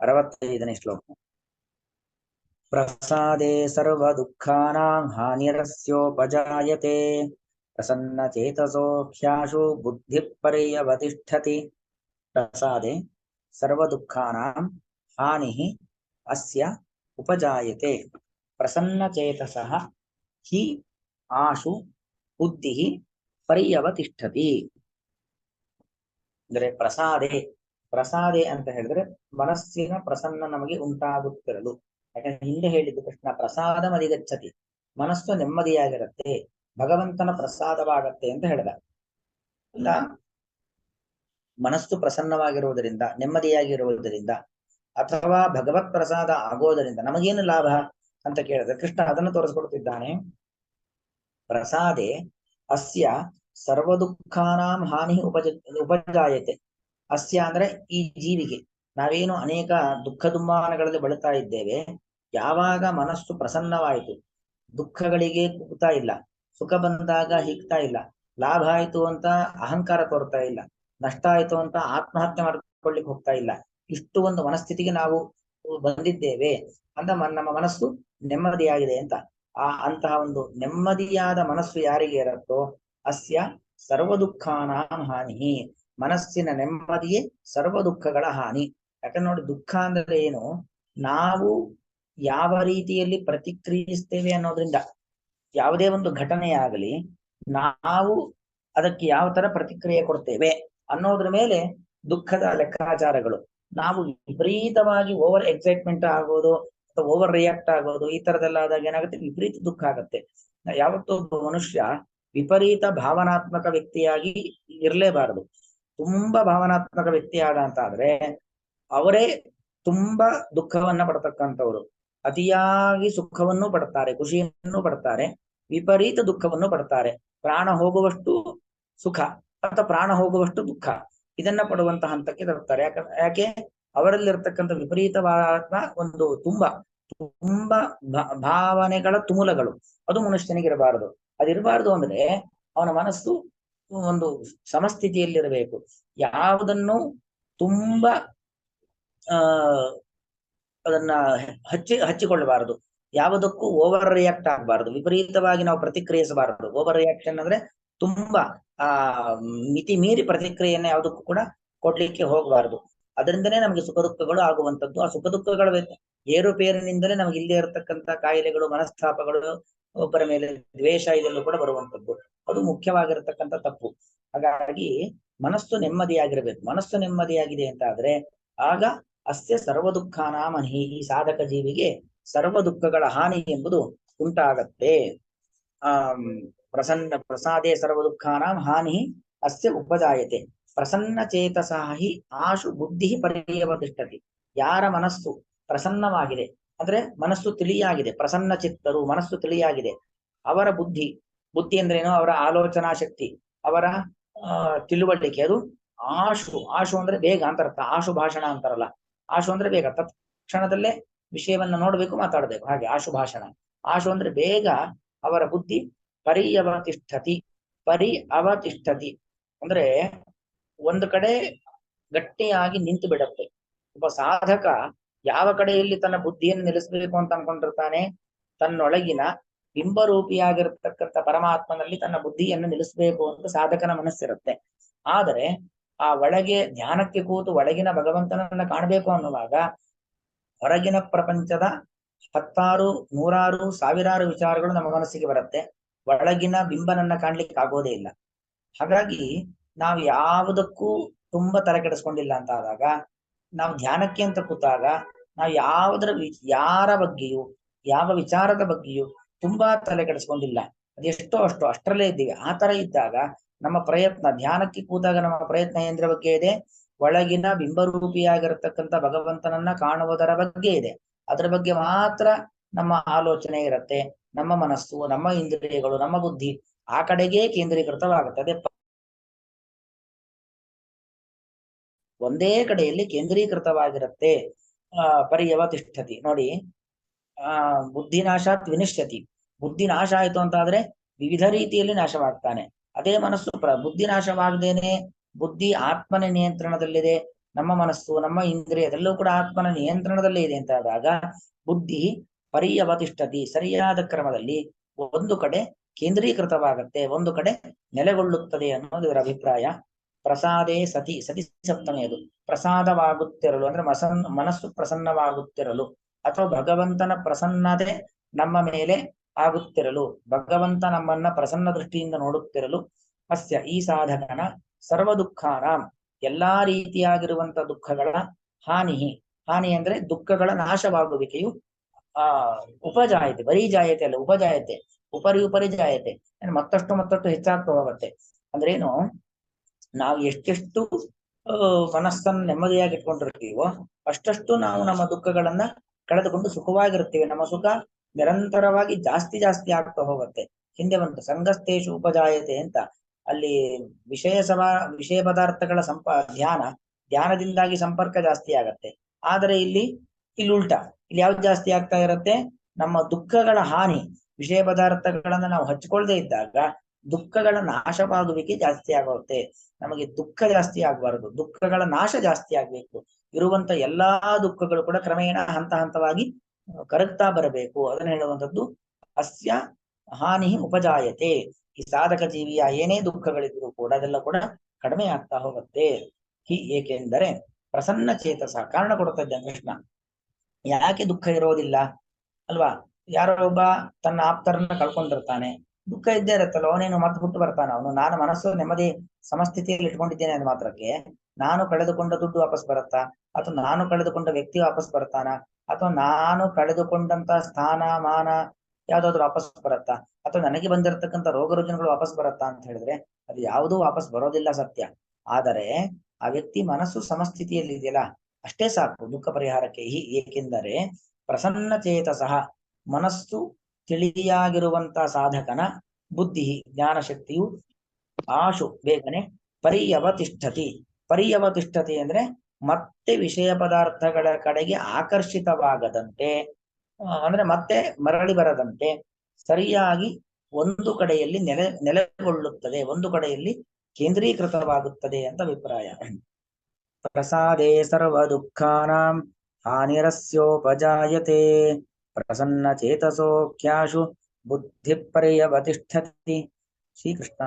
65ನೇ ಶ್ಲೋಕ. ಪ್ರಸಾದೇ ಸರ್ವ ದುಃಖಾನಾಂ ಹಾನಿರಸ್ಯೋಪಜಾಯತೆ ಪ್ರಸನ್ನ ಚೇತಸೋ ಖ್ಯಾಶು ಬುದ್ಧಿ ಪರ್ಯವತಿಷ್ಠತಿ. ಪ್ರಸಾದೆ ಸರ್ವ ದುಃಖಾನಾಂ ಹಾನಿಃ ಅಸ್ಯ ಉಪಜಾಯತೆ ಪ್ರಸನ್ನ ಚೇತಸಃ ಹಿ ಆಶು ಬುದ್ಧಿಃ ಪರ್ಯವತಿಷ್ಠತಿ. ಅಂದ್ರೆ ಪ್ರಸಾದೆ ಅಂತ ಹೇಳಿದ್ರೆ ಮನಸ್ಸಿನ ಪ್ರಸನ್ನ ನಮಗೆ ಉಂಟಾಗುತ್ತಿರಲು. ಯಾಕಂದ್ರೆ ಹಿಂದೆ ಹೇಳಿದ್ದು ಕೃಷ್ಣ ಪ್ರಸಾದ ಮದಿಗಚ್ಚತಿ, ಮನಸ್ಸು ನೆಮ್ಮದಿಯಾಗಿರುತ್ತೆ, ಭಗವಂತನ ಪ್ರಸಾದವಾಗತ್ತೆ ಅಂತ ಹೇಳಿದ. ಇಲ್ಲ, ಮನಸ್ಸು ಪ್ರಸನ್ನವಾಗಿರುವುದರಿಂದ, ನೆಮ್ಮದಿಯಾಗಿರುವುದರಿಂದ ಅಥವಾ ಭಗವತ್ ಪ್ರಸಾದ ಆಗೋದರಿಂದ ನಮಗೇನು ಲಾಭ ಅಂತ ಕೇಳಿದ್ರೆ ಕೃಷ್ಣ ಅದನ್ನು ತೋರಿಸ್ಕೊಡ್ತಿದ್ದಾನೆ. ಪ್ರಸಾದೆ ಅಸ್ಯ ಸರ್ವ ದುಃಖಾನಾಂ ಹಾನಿ ಉಪಜಾಯತೆ. ಅಸ್ಯ ಅಂದ್ರೆ ಈ ಜೀವಿಗೆ, ನಾವೇನು ಅನೇಕ ದುಃಖ ದುಮ್ಮಾನಗಳಲ್ಲಿ ಬಳಲ್ತಾ ಇದ್ದೇವೆ, ಯಾವಾಗ ಮನಸ್ಸು ಪ್ರಸನ್ನವಾಯಿತು, ದುಃಖಗಳಿಗೆ ಕುಗ್ತಾ ಇಲ್ಲ, ಸುಖ ಬಂದಾಗ ಹಿಗ್ತಾ ಇಲ್ಲ, ಲಾಭ ಆಯ್ತು ಅಂತ ಅಹಂಕಾರ ತೋರ್ತಾ ಇಲ್ಲ, ನಷ್ಟ ಆಯ್ತು ಅಂತ ಆತ್ಮಹತ್ಯೆ ಮಾಡ್ಕೊಳ್ಳಿಕ್ಕೆ ಹೋಗ್ತಾ ಇಲ್ಲ, ಇಷ್ಟು ಒಂದು ಮನಸ್ಥಿತಿಗೆ ನಾವು ಬಂದಿದ್ದೇವೆ ಅಂತ ನಮ್ಮ ಮನಸ್ಸು ನೆಮ್ಮದಿಯಾಗಿದೆ ಅಂತ. ಅಂತಹ ಒಂದು ನೆಮ್ಮದಿಯಾದ ಮನಸ್ಸು ಯಾರಿಗೆ ಇರುತ್ತೋ ಅಸ್ಯ ಸರ್ವ ದುಃಖಾನಾಂ ಹಾನಿ, ಮನಸ್ಸಿನ ನೆಮ್ಮದಿಯೇ ಸರ್ವ ದುಃಖಗಳ ಹಾನಿ. ಯಾಕಂದ್ರೆ ನೋಡಿ, ದುಃಖ ಅಂದ್ರೆ ಏನು, ನಾವು ಯಾವ ರೀತಿಯಲ್ಲಿ ಪ್ರತಿಕ್ರಿಯಿಸ್ತೇವೆ ಅನ್ನೋದ್ರಿಂದ, ಯಾವುದೇ ಒಂದು ಘಟನೆ ಆಗಲಿ ನಾವು ಅದಕ್ಕೆ ಯಾವ ತರ ಪ್ರತಿಕ್ರಿಯೆ ಕೊಡ್ತೇವೆ ಅನ್ನೋದ್ರ ಮೇಲೆ ದುಃಖದ ಲೆಕ್ಕಾಚಾರಗಳು. ನಾವು ವಿಪರೀತವಾಗಿ ಓವರ್ ಎಕ್ಸೈಟ್ಮೆಂಟ್ ಆಗೋದು ಅಥವಾ ಓವರ್ ರಿಯಾಕ್ಟ್ ಆಗೋದು, ಈ ತರದೆಲ್ಲ ಆದಾಗ ಏನಾಗುತ್ತೆ, ವಿಪರೀತ ದುಃಖ ಆಗುತ್ತೆ. ಯಾವತ್ತೂ ಒಬ್ಬ ಮನುಷ್ಯ ವಿಪರೀತ ಭಾವನಾತ್ಮಕ ವ್ಯಕ್ತಿಯಾಗಿ ಇರಲೇಬಾರದು. ತುಂಬಾ ಭಾವನಾತ್ಮಕ ವ್ಯಕ್ತಿ ಆದ ಅಂತ ಆದ್ರೆ ಅವರೇ ತುಂಬಾ ದುಃಖವನ್ನ ಪಡ್ತಕ್ಕಂಥವ್ರು. ಅತಿಯಾಗಿ ಸುಖವನ್ನು ಪಡ್ತಾರೆ, ಖುಷಿಯನ್ನು ಪಡ್ತಾರೆ, ವಿಪರೀತ ದುಃಖವನ್ನು ಪಡ್ತಾರೆ. ಪ್ರಾಣ ಹೋಗುವಷ್ಟು ಸುಖ ಅಥವಾ ಪ್ರಾಣ ಹೋಗುವಷ್ಟು ದುಃಖ, ಇದನ್ನ ಪಡುವಂತಹ ಹಂತಕ್ಕೆ ತರ್ತಾರೆ. ಯಾಕೆ ಅವರಲ್ಲಿರ್ತಕ್ಕಂಥ ವಿಪರೀತವಾದ ಒಂದು ತುಂಬಾ ಭಾವನೆಗಳ ತುಮುಲಗಳು ಅದು ಮನುಷ್ಯನಿಗಿರಬಾರದು. ಅದಿರಬಾರದು ಅಂದ್ರೆ ಅವನ ಮನಸ್ಸು ಒಂದು ಸಮಸ್ಥಿತಿಯಲ್ಲಿರಬೇಕು. ಯಾವುದನ್ನು ತುಂಬಾ ಅದನ್ನ ಹಚ್ಚಿಕೊಳ್ಳಬಾರದು, ಯಾವುದಕ್ಕೂ ಓವರ್ ರಿಯಾಕ್ಟ್ ಆಗಬಾರದು, ವಿಪರೀತವಾಗಿ ನಾವು ಪ್ರತಿಕ್ರಿಯಿಸಬಾರದು. ಓವರ್ ರಿಯಾಕ್ಷನ್ ಅಂದ್ರೆ ತುಂಬಾ ಮಿತಿ ಮೀರಿ ಪ್ರತಿಕ್ರಿಯೆಯನ್ನ ಯಾವುದಕ್ಕೂ ಕೂಡ ಕೊಡ್ಲಿಕ್ಕೆ ಹೋಗಬಾರದು. ಅದರಿಂದನೇ ನಮಗೆ ಸುಖ ದುಃಖಗಳು ಆಗುವಂಥದ್ದು. ಆ ಸುಖ ದುಃಖಗಳ ಏರುಪೇರಿನಿಂದಲೇ ನಮಗೆ ಇಲ್ಲೇ ಇರತಕ್ಕಂಥ ಕಾಯಿಲೆಗಳು, ಮನಸ್ತಾಪಗಳು, ಒಬ್ಬರ ಮೇಲೆ ದ್ವೇಷ, ಇದೆಲ್ಲೂ ಕೂಡ ಬರುವಂಥದ್ದು. ಅದು ಮುಖ್ಯವಾಗಿರತಕ್ಕಂಥ ತಪ್ಪು. ಹಾಗಾಗಿ ಮನಸ್ಸು ನೆಮ್ಮದಿಯಾಗಿರ್ಬೇಕು. ಮನಸ್ಸು ನೆಮ್ಮದಿಯಾಗಿದೆ ಅಂತ ಆದ್ರೆ ಆಗ ಅಸ್ಯ ಸರ್ವ ದುಃಖಾನಾಂ ಹಾನಿ, ಈ ಸಾಧಕ ಜೀವಿಗೆ ಸರ್ವ ದುಃಖಗಳ ಹಾನಿ ಎಂಬುದು ಉಂಟಾಗತ್ತೆ. ಪ್ರಸಾದೇ ಸರ್ವ ದುಃಖಾನಾಂ ಹಾನಿ ಅಸ್ಯ ಉಪಜಾಯತೆ ಪ್ರಸನ್ನ ಚೇತಸಃ ಹಿ ಆಶು ಬುದ್ಧಿ ಪರ್ಯವತಿಷ್ಠತಿ. ಯಾರ ಮನಸ್ಸು ಪ್ರಸನ್ನವಾಗಿದೆ ಅಂದ್ರೆ ಮನಸ್ಸು ತಿಳಿಯಾಗಿದೆ, ಪ್ರಸನ್ನ ಚಿತ್ತರು, ಮನಸ್ಸು ತಿಳಿಯಾಗಿದೆ, ಅವರ ಬುದ್ಧಿ ಅಂದ್ರೇನು, ಅವರ ಆಲೋಚನಾ ಶಕ್ತಿ, ಅವರ ತಿಳುವಳಿಕೆ ಅದು ಆಶು ಅಂದ್ರೆ ಬೇಗ ಅಂತ ಅರ್ಥ. ಆಶು ಭಾಷಣ ಅಂತಾರಲ್ಲ, ಆಶು ಅಂದ್ರೆ ಬೇಗ, ತತ್ಕ್ಷಣದಲ್ಲೇ ವಿಷಯವನ್ನ ನೋಡ್ಬೇಕು, ಮಾತಾಡ್ಬೇಕು, ಹಾಗೆ ಆಶು ಭಾಷಣ. ಆಶು ಅಂದ್ರೆ ಬೇಗ ಅವರ ಬುದ್ಧಿ ಅವತಿಷ್ಠತಿ ಅಂದ್ರೆ ಒಂದು ಕಡೆ ಗಟ್ಟಿಯಾಗಿ ನಿಂತು ಬಿಡತ್ತೆ. ಒಬ್ಬ ಸಾಧಕ ಯಾವ ಕಡೆಯಲ್ಲಿ ತನ್ನ ಬುದ್ಧಿಯನ್ನು ನಿಲ್ಲಿಸಬೇಕು ಅಂತ ಅನ್ಕೊಂಡಿರ್ತಾನೆ, ತನ್ನೊಳಗಿನ ಬಿಂಬರೂಪಿಯಾಗಿರ್ತಕ್ಕಂಥ ಪರಮಾತ್ಮನಲ್ಲಿ ತನ್ನ ಬುದ್ಧಿಯನ್ನು ನಿಲ್ಲಿಸಬೇಕು ಅಂತ ಸಾಧಕನ ಮನಸ್ಸಿರುತ್ತೆ. ಆದರೆ ಆ ಒಳಗೆ ಧ್ಯಾನಕ್ಕೆ ಕೂತು ಒಳಗಿನ ಭಗವಂತನನ್ನ ಕಾಣಬೇಕು ಅನ್ನುವಾಗ ಹೊರಗಿನ ಪ್ರಪಂಚದ 10 100 ಸಾವಿರಾರು ವಿಚಾರಗಳು ನಮ್ಮ ಮನಸ್ಸಿಗೆ ಬರುತ್ತೆ, ಒಳಗಿನ ಬಿಂಬನನ್ನ ಕಾಣ್ಲಿಕ್ಕೆ ಆಗೋದೇ ಇಲ್ಲ. ಹಾಗಾಗಿ ನಾವು ಯಾವುದಕ್ಕೂ ತುಂಬಾ ತಲೆ ಕೆಡಿಸ್ಕೊಂಡಿಲ್ಲ ಅಂತ ಆದಾಗ, ನಾವು ಧ್ಯಾನಕ್ಕೆ ಅಂತ ಕೂತಾಗ ನಾವು ಯಾರ ಬಗ್ಗೆಯೂ ಯಾವ ವಿಚಾರದ ಬಗ್ಗೆಯೂ ತುಂಬಾ ತಲೆ ಕೆಡಿಸ್ಕೊಂಡಿಲ್ಲ, ಅದೆಷ್ಟೋ ಅಷ್ಟರಲ್ಲೇ ಇದ್ದೀವಿ. ಆ ತರ ಇದ್ದಾಗ ನಮ್ಮ ಪ್ರಯತ್ನ, ಧ್ಯಾನಕ್ಕೆ ಕೂತಾಗ ನಮ್ಮ ಪ್ರಯತ್ನ ಏನ್ರ ಬಗ್ಗೆ ಇದೆ, ಒಳಗಿನ ಬಿಂಬರೂಪಿಯಾಗಿರತಕ್ಕಂಥ ಭಗವಂತನನ್ನ ಕಾಣುವುದರ ಬಗ್ಗೆ ಇದೆ. ಅದರ ಬಗ್ಗೆ ಮಾತ್ರ ನಮ್ಮ ಆಲೋಚನೆ ಇರುತ್ತೆ. ನಮ್ಮ ಮನಸ್ಸು, ನಮ್ಮ ಇಂದ್ರಿಯಗಳು, ನಮ್ಮ ಬುದ್ಧಿ ಆ ಕಡೆಗೆ ಕೇಂದ್ರೀಕೃತವಾಗುತ್ತದೆ. ಒಂದೇ ಕಡೆಯಲ್ಲಿ ಕೇಂದ್ರೀಕೃತವಾಗಿರುತ್ತೆ. ಪರ್ಯವತಿಷ್ಠತಿ ನೋಡಿ, ಬುದ್ಧಿನಾಶಾತ್ ವಿನಿಶ್ಯತಿ. ಬುದ್ಧಿ ನಾಶ ಆಯ್ತು ಅಂತ ಆದ್ರೆ ವಿವಿಧ ರೀತಿಯಲ್ಲಿ ನಾಶವಾಗ್ತಾನೆ. ಅದೇ ಮನಸ್ಸು ಬುದ್ಧಿ ನಾಶವಾಗದೇನೆ, ಬುದ್ಧಿ ಆತ್ಮನ ನಿಯಂತ್ರಣದಲ್ಲಿದೆ, ನಮ್ಮ ಮನಸ್ಸು, ನಮ್ಮ ಇಂದ್ರಿಯ ಅದೆಲ್ಲವೂ ಕೂಡ ಆತ್ಮನ ನಿಯಂತ್ರಣದಲ್ಲೇ ಇದೆ ಅಂತ ಆದಾಗ ಬುದ್ಧಿ ಪರ್ಯವತಿಷ್ಠತಿ, ಸರಿಯಾದ ಕ್ರಮದಲ್ಲಿ ಒಂದು ಕಡೆ ಕೇಂದ್ರೀಕೃತವಾಗತ್ತೆ, ಒಂದು ಕಡೆ ನೆಲೆಗೊಳ್ಳುತ್ತದೆ ಅನ್ನೋದು ಇವರ ಅಭಿಪ್ರಾಯ. ಪ್ರಸಾದೇ ಸತಿ, ಸತಿ ಸಪ್ತಮಿಯದು ಪ್ರಸಾದವಾಗುತ್ತಿರಲು ಅಂದ್ರೆ ಮನಸ್ಸು ಪ್ರಸನ್ನವಾಗುತ್ತಿರಲು, ಅಥವಾ ಭಗವಂತನ ಪ್ರಸನ್ನತೆ ನಮ್ಮ ಮೇಲೆ ಆಗುತ್ತಿರಲು, ಭಗವಂತ ನಮ್ಮನ್ನ ಪ್ರಸನ್ನ ದೃಷ್ಟಿಯಿಂದ ನೋಡುತ್ತಿರಲು, ಅಸ್ಯ ಈ ಸಾಧಕನ ಸರ್ವ ದುಃಖಾನಾಂ ಎಲ್ಲಾ ರೀತಿಯಾಗಿರುವಂತಹ ದುಃಖಗಳ ಹಾನಿ, ಹಾನಿ ಅಂದ್ರೆ ದುಃಖಗಳ ನಾಶವಾಗುವಿಕೆಯು ಉಪಜಾಯತೆ, ಬರೀ ಜಾಯತೆ ಅಲ್ಲ, ಉಪಜಾಯತೆ, ಉಪರಿ ಜಾಯತೆ, ಮತ್ತಷ್ಟು ಮತ್ತಷ್ಟು ಹೆಚ್ಚಾಗ್ತಾ ಹೋಗುತ್ತೆ. ಅಂದ್ರೇನು, ನಾವು ಎಷ್ಟೆಷ್ಟು ಮನಸ್ಸನ್ನು ನೆಮ್ಮದಿಯಾಗಿ ಇಟ್ಕೊಂಡಿರ್ತೀವೋ ಅಷ್ಟಷ್ಟು ನಾವು ನಮ್ಮ ದುಃಖಗಳನ್ನ ಕಳೆದುಕೊಂಡು ಸುಖವಾಗಿರ್ತೀವಿ. ನಮ್ಮ ಸುಖ ನಿರಂತರವಾಗಿ ಜಾಸ್ತಿ ಜಾಸ್ತಿ ಆಗ್ತಾ ಹೋಗುತ್ತೆ. ಹಿಂದೆ ಬಂತು ಸಂಗಸ್ತೇಶು ಉಪಜಾಯತೆ ಅಂತ, ಅಲ್ಲಿ ವಿಷಯ ಪದಾರ್ಥಗಳ ಧ್ಯಾನದಿಂದಾಗಿ ಸಂಪರ್ಕ ಜಾಸ್ತಿ ಆಗತ್ತೆ. ಆದರೆ ಇಲ್ಲಿ ಉಲ್ಟಾ, ಇಲ್ಲಿ ಯಾವ್ದು ಜಾಸ್ತಿ ಆಗ್ತಾ ಇರತ್ತೆ, ನಮ್ಮ ದುಃಖಗಳ ಹಾನಿ. ವಿಷಯ ಪದಾರ್ಥಗಳನ್ನ ನಾವು ಹಚ್ಕೊಳ್ದೇ ಇದ್ದಾಗ ದುಃಖಗಳ ನಾಶವಾಗುವಿಕೆ ಜಾಸ್ತಿ ಆಗುತ್ತೆ. ನಮಗೆ ದುಃಖ ಜಾಸ್ತಿ ಆಗ್ಬಾರದು, ದುಃಖಗಳ ನಾಶ ಜಾಸ್ತಿ ಆಗ್ಬೇಕು. ಇರುವಂತ ಎಲ್ಲಾ ದುಃಖಗಳು ಕೂಡ ಕ್ರಮೇಣ ಹಂತ ಹಂತವಾಗಿ ಕರಗ್ತಾ ಬರಬೇಕು. ಅದನ್ನ ಹೇಳುವಂಥದ್ದು ಅಸ್ಯ ಹಾನಿ ಉಪಜಾಯತೆ. ಈ ಸಾಧಕ ಜೀವಿಯ ಏನೇ ದುಃಖಗಳಿದ್ರು ಕೂಡ ಅದೆಲ್ಲ ಕೂಡ ಕಡಿಮೆ ಆಗ್ತಾ ಹೋಗುತ್ತೆ. ಏಕೆಂದರೆ ಪ್ರಸನ್ನ ಚೇತಸ, ಕಾರಣ ಕೊಡ್ತಾ ಇದ್ದ ಕೃಷ್ಣ, ಯಾಕೆ ದುಃಖ ಇರೋದಿಲ್ಲ ಅಲ್ವಾ? ಯಾರೋ ಒಬ್ಬ ತನ್ನ ಆಪ್ತರನ್ನ ಕಳ್ಕೊಂಡಿರ್ತಾನೆ, ದುಃಖ ಇದ್ದೇ ಇರತ್ತಲ್ಲ, ಅವನೇನು ಮತ್ತೆ ಹುಟ್ಟು ಬರ್ತಾನ ಅವನು? ನಾನು ಮನಸ್ಸು ನೆಮ್ಮದಿ ಸಮಸ್ಥಿತಿಯಲ್ಲಿ ಇಟ್ಕೊಂಡಿದ್ದೇನೆ ಅಂದ ಮಾತ್ರಕ್ಕೆ ನಾನು ಕಳೆದುಕೊಂಡ ದುಡ್ಡು ವಾಪಸ್ ಬರುತ್ತಾ, ಅಥವಾ ನಾನು ಕಳೆದುಕೊಂಡ ವ್ಯಕ್ತಿ ವಾಪಸ್ ಬರ್ತಾನ, ಅಥವಾ ನಾನು ಕಳೆದುಕೊಂಡಂತ ಸ್ಥಾನ ಮಾನ ಯಾವ್ದಾದ್ರು ವಾಪಸ್ ಬರುತ್ತಾ, ಅಥವಾ ನನಗೆ ಬಂದಿರತಕ್ಕಂಥ ರೋಗ ರುಜಿನಗಳು ವಾಪಸ್ ಬರುತ್ತಾ ಅಂತ ಹೇಳಿದ್ರೆ ಅದು ಯಾವುದೂ ವಾಪಸ್ ಬರೋದಿಲ್ಲ, ಸತ್ಯ. ಆದರೆ ಆ ವ್ಯಕ್ತಿ ಮನಸ್ಸು ಸಮಸ್ಥಿತಿಯಲ್ಲಿ ಇದೆಯಲ್ಲ, ಅಷ್ಟೇ ಸಾಕು ದುಃಖ ಪರಿಹಾರಕ್ಕೆ. ಏಕೆಂದರೆ ಪ್ರಸನ್ನ ಚೇತಸಃ, ಮನಸ್ಸು ತಿಳಿಯಾಗಿರುವಂತಹ ಸಾಧಕನ ಬುದ್ಧಿ ಜ್ಞಾನಶಕ್ತಿಯು ಆಶು ಬೇಗನೆ ಪರ್ಯವತಿಷ್ಠತಿ. ಪರ್ಯವತಿಷ್ಠತಿ ಅಂದ್ರೆ ಮತ್ತೆ ವಿಷಯ ಪದಾರ್ಥಗಳ ಕಡೆಗೆ ಆಕರ್ಷಿತವಾಗದಂತೆ, ಅಂದ್ರೆ ಮತ್ತೆ ಮರಳಿ ಬರದಂತೆ ಸರಿಯಾಗಿ ಒಂದು ಕಡೆಯಲ್ಲಿ ನೆಲೆಗೊಳ್ಳುತ್ತದೆ, ಒಂದು ಕಡೆಯಲ್ಲಿ ಕೇಂದ್ರೀಕೃತವಾಗುತ್ತದೆ ಅಂತ ಅಭಿಪ್ರಾಯ. ಪ್ರಸಾದೇ ಸರ್ವ ದುಃಖಾನಾಂ ಹಾನಿರಸ್ಯೋಪಜಾಯತೆ, ಪ್ರಸನ್ನ ಚೇತಸೋಖ್ಯಾಶು ಬುದ್ಧಿ ಪರ್ಯವತಿಷ್ಠತಿ. ಶ್ರೀಕೃಷ್ಣ.